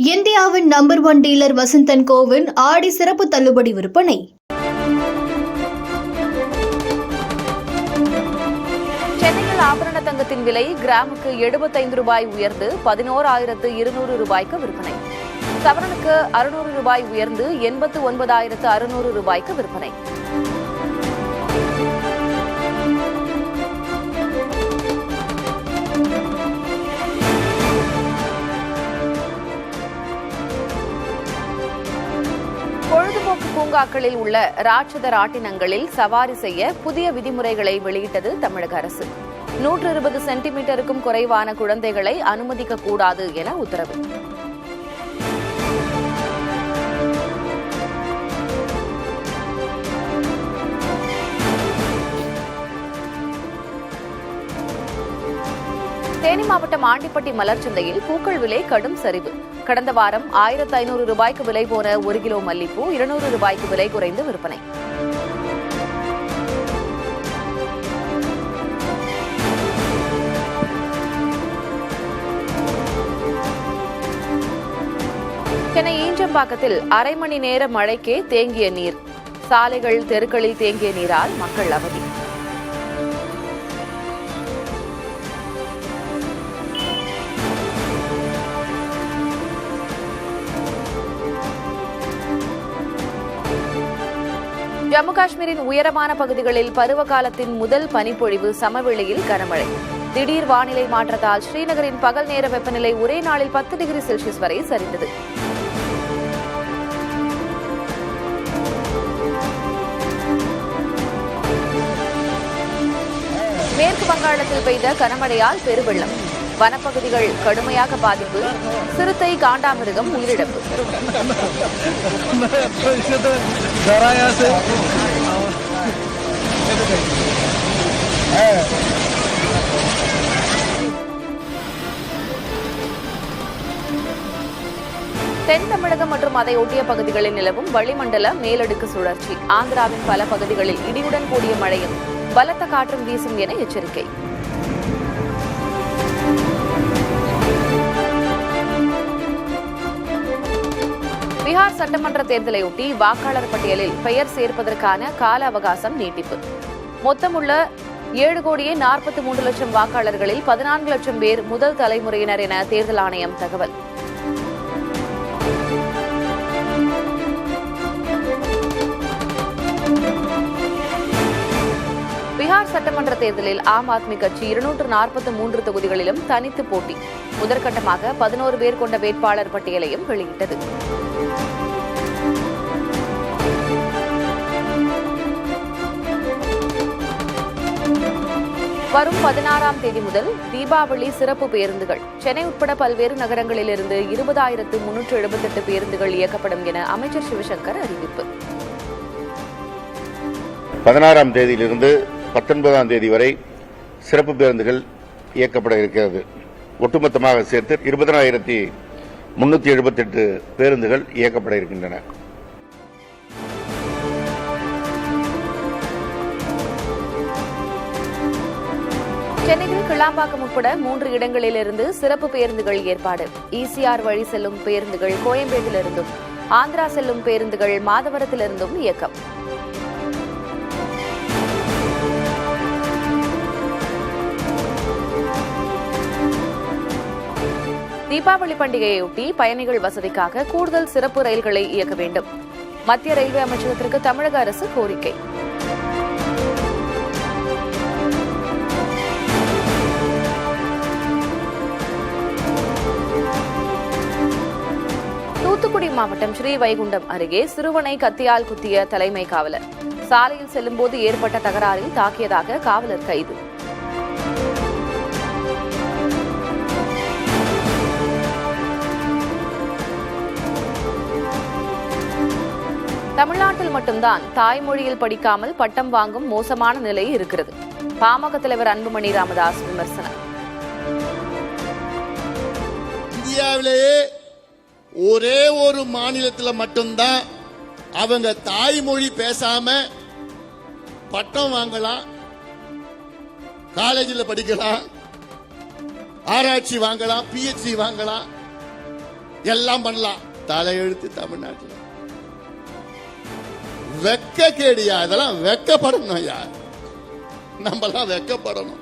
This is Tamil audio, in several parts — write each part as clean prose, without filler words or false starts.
இந்தியாவின் number 1 dealer Vasanth and CoWIN ஆடி சிறப்பு தள்ளுபடி விற்பனை. சென்னையில் ஆபரண தங்கத்தின் விலை கிராமுக்கு 75 ரூபாய் உயர்ந்து 11,200 ரூபாய்க்கு விற்பனை. சவரனுக்கு 600 ரூபாய் உயர்ந்து 89,600 ரூபாய்க்கு விற்பனை. பொழுதுபோக்கு பூங்காக்களில் உள்ள ராட்சத ராட்டினங்களில் சவாரி செய்ய புதிய விதிமுறைகளை வெளியிட்டது தமிழக அரசு. 120 சென்டிமீட்டருக்கும் குறைவான குழந்தைகளை அனுமதிக்கக்கூடாது என உத்தரவு. தேனி மாவட்டம் ஆண்டிப்பட்டி மலர் சந்தையில் பூக்கள் விலை கடும் சரிவு. கடந்த வாரம் 1,500 ரூபாய்க்கு விலை போன 1 கிலோ மல்லிப்பூ 200 ரூபாய்க்கு விலை குறைந்து விற்பனை. சென்னை ஈஞ்சம்பாக்கத்தில் அரை மணி நேர மழைக்கே தேங்கிய நீர். சாலைகள் தெருக்களில் தேங்கிய நீரால் மக்கள் அவதி. ஜம்மு காஷ்மீரின் உயரமான பகுதிகளில் பருவகாலத்தின் முதல் பனிப்பொழிவு, சமவெளியில் கனமழை. திடீர் வானிலை மாற்றத்தால் ஸ்ரீநகரின் பகல் நேர வெப்பநிலை ஒரே நாளில் 10 டிகிரி செல்சியஸ் வரை சரிந்தது. மேற்கு வங்காளத்தில் பெய்த கனமழையால் பெருவெள்ளம். வனப்பகுதிகள் கடுமையாக பாதிப்பு. சிறுத்தை, காண்டாமிருகம் உயிரிழப்பு. தென் தமிழகம் மற்றும் அதை ஒட்டிய பகுதிகளில் நிலவும் வளிமண்டல மேலடுக்கு சுழற்சி. ஆந்திராவின் பல பகுதிகளில் இடியுடன் கூடிய மழையும் பலத்த காற்றும் வீசும் என எச்சரிக்கை. பீகார் சட்டமன்ற தேர்தலையொட்டி வாக்காளர் பட்டியலில் பெயர் சேர்ப்பதற்கான கால அவகாசம் நீட்டிப்பு. மொத்தமுள்ள 7,43 லட்சம் வாக்காளர்களில் 14 லட்சம் பேர் முதல் தலைமுறையினர் என தேர்தல் ஆணையம் தகவல். பீகார் சட்டமன்ற தேர்தலில் ஆம் ஆத்மி கட்சி 243 தொகுதிகளிலும் தனித்து போட்டி. முதற்கட்டமாக 11 பேர் கொண்ட வேட்பாளர் பட்டியலையும் வெளியிட்டது. வரும் 16ஆம் தேதி முதல் தீபாவளி சிறப்பு பேருந்துகள். சென்னை உட்பட பல்வேறு நகரங்களிலிருந்து 20,378 பேருந்துகள் இயக்கப்படும் என அமைச்சர் சிவசங்கர் அறிவிப்பு. 16ஆம் தேதியிலிருந்து 19ஆம் தேதி வரை சிறப்பு பேருந்துகள் இயக்கப்பட இருக்கிறது. ஒட்டுமொத்தமாக சேர்த்து 20,378 பேருந்துகள் இயக்கப்பட இருக்கின்றன. சென்னையில் கிளாம்பாக்கம் உட்பட 3 இடங்களிலிருந்து சிறப்பு பேருந்துகள் ஏற்பாடு. ஈசிஆர் வழி செல்லும் பேருந்துகள் கோயம்பேட்டிலிருந்தும், ஆந்திரா செல்லும் பேருந்துகள் மாதவரத்திலிருந்தும் இயக்கம். தீபாவளி பண்டிகையொட்டி பயணிகள் வசதிக்காக கூடுதல் சிறப்பு ரயில்களை இயக்க வேண்டும். மத்திய ரயில்வே அமைச்சகத்திற்கு தமிழக அரசு கோரிக்கை. தூத்துக்குடி மாவட்டம் ஸ்ரீவைகுண்டம் அருகே சிறுவனை கத்தியால் குத்திய தலைமை காவலர். சாலையில் செல்லும்போது ஏற்பட்ட தகராறில் தாக்கியதாக காவலர் கைது. தமிழ்நாட்டில் மட்டும்தான் தாய்மொழியில் படிக்காமல் பட்டம் வாங்கும் மோசமான நிலை இருக்கிறது. பாமக தலைவர் அன்புமணி ராமதாஸ் விமர்சனம். இந்தியாவிலேயே ஒரே ஒரு மாநிலத்தில் மட்டும்தான் அவங்க தாய்மொழி பேசாம பட்டம் வாங்கலாம், காலேஜில் படிக்கலாம், ஆராய்ச்சி வாங்கலாம், PhD வாங்கலாம். எல்லாம் பண்ணலாம். தலையெழுத்து தமிழ்நாட்டில். வெக்க கேடியா இதெல்லாம், வெக்கப்படணும் ஐயா, நம்மலாம் வெக்கப்படணும்.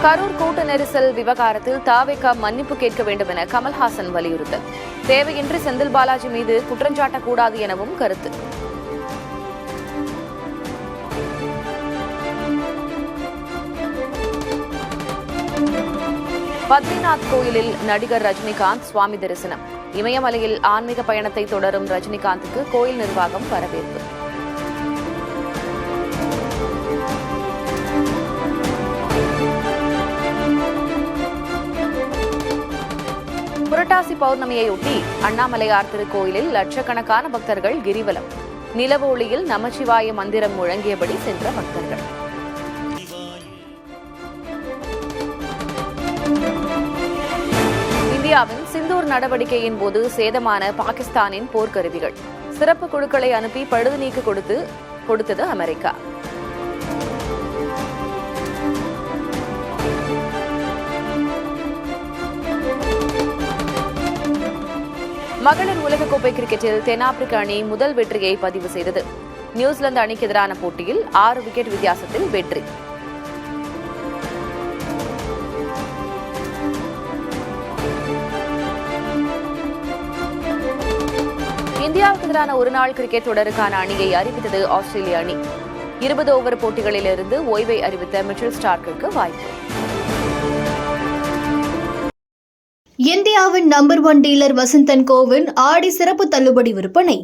கரூர் கூட்ட நெரிசல் விவகாரத்தில் தாவேகா மன்னிப்பு கேட்க வேண்டும் என கமல்ஹாசன் வலியுறுத்தல். தேவையின்றி செந்தில் பாலாஜி மீது குற்றஞ்சாட்டக்கூடாது எனவும் கருத்து. பத்ரிநாத் கோயிலில் நடிகர் ரஜினிகாந்த் சுவாமி தரிசனம். இமயமலையில் ஆன்மீக பயணத்தை தொடரும் ரஜினிகாந்துக்கு கோயில் நிர்வாகம் வரவேற்பு. புரட்டாசி பௌர்ணமியையொட்டி அண்ணாமலையார் திருக்கோயிலில் லட்சக்கணக்கான பக்தர்கள் கிரிவலம். நிலவு ஒளியில் நமச்சிவாய மந்திரம் முழங்கியபடி சென்ற பக்தர்கள். இந்தியாவின் சிந்தூர் நடவடிக்கையின் போது சேதமான பாகிஸ்தானின் போர்க்கருவிகள். சிறப்பு குழுக்களை அனுப்பி பழுது நீக்க கொடுத்தது அமெரிக்கா. மகளிர் உலகக்கோப்பை கிரிக்கெட்டில் தென்னாப்பிரிக்க அணி முதல் வெற்றியை பதிவு செய்தது. நியூசிலாந்து அணிக்கு எதிரான போட்டியில் 6 விக்கெட் வித்தியாசத்தில் வெற்றி. இந்தியாவுக்கு எதிரான ஒருநாள் கிரிக்கெட் தொடருக்கான அணியை அறிவித்தது ஆஸ்திரேலிய அணி. 20 ஓவர் போட்டிகளிலிருந்து ஓய்வை அறிவித்த மிச்சல் ஸ்டார்க்கிற்கு வாய்ப்பு. இந்தியாவின் number 1 dealer Vasanth and CoWIN ஆடி சிறப்பு தள்ளுபடி விற்பனை.